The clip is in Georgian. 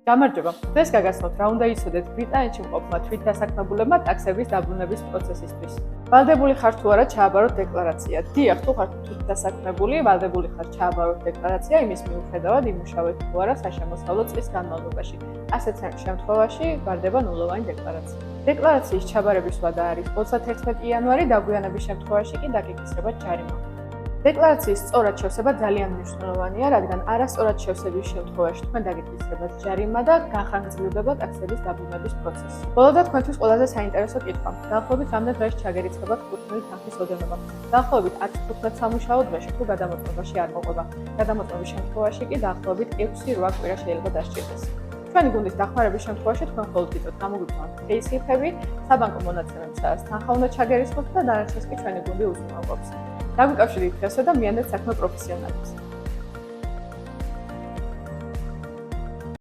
გამარჯობა. დღეს გაგაცნობთ რა უნდა იცოდეთ ბრიტანეთში მყოფმა თვითდასაქმებულებმა ტაქსების დაბრუნების პროცესისთვის. ვალდებული ხართ თუ არა ჩააბაროთ დეკლარაცია? დიახ, თუ ხართ თვითდასაქმებული, ვალდებული ხართ ჩააბაროთ დეკლარაცია, იმის მიუხედავად იმუშავეთ თუ არა საშემოსავლო წლის განმავლობაში. ასეთ შემთხვევაში ვარდება ნულოვანი დეკლარაცია. დეკლარაციის ჩაბარების ვადა არის 31 იანვარი, დაგვიანების შემთხვევაში კი დაგეკისრება ჯარიმა. დეკლარაციის სწორად შევსება ძალიან მნიშვნელოვანია, რადგან არასწორად შევსების შემთხვევაში თქვენ დაგეკისრებათ ჯარიმა და გახანგრძლივდება ტაქსების დაბრუნების პროცესი. ბოლოდად თქვენთვის ყველაზე საინტერესო კითხვა. დაახლოებით რამდენ დღეში ჩაგერიცხებათ კუთვნილი თანხის ოდენობა? დაახლოებით 10-15 სამუშაო დღეში თუ გადამოწმებაში არ მოყვება. გადამოწმების შემთხვევაში კი დაახლოებით 6-8 კვირა შეიძლება დასჭირდეს. ჩვენი გუნდის დახმარების შემთხვევაში თქვენ მხოლოდ გიწევთ გამოგვიქვამთ პეისლიფები, საბანკო მონაცემებს, სადაც თანხა უნდა ჩაგერიცხოთ და დანარჩენს კი ჩვენი გუნდი უზრუნველყოფს. დაგვიკავშირდით დღესვე და მიანდეთ საქმე პროფესიონალებს.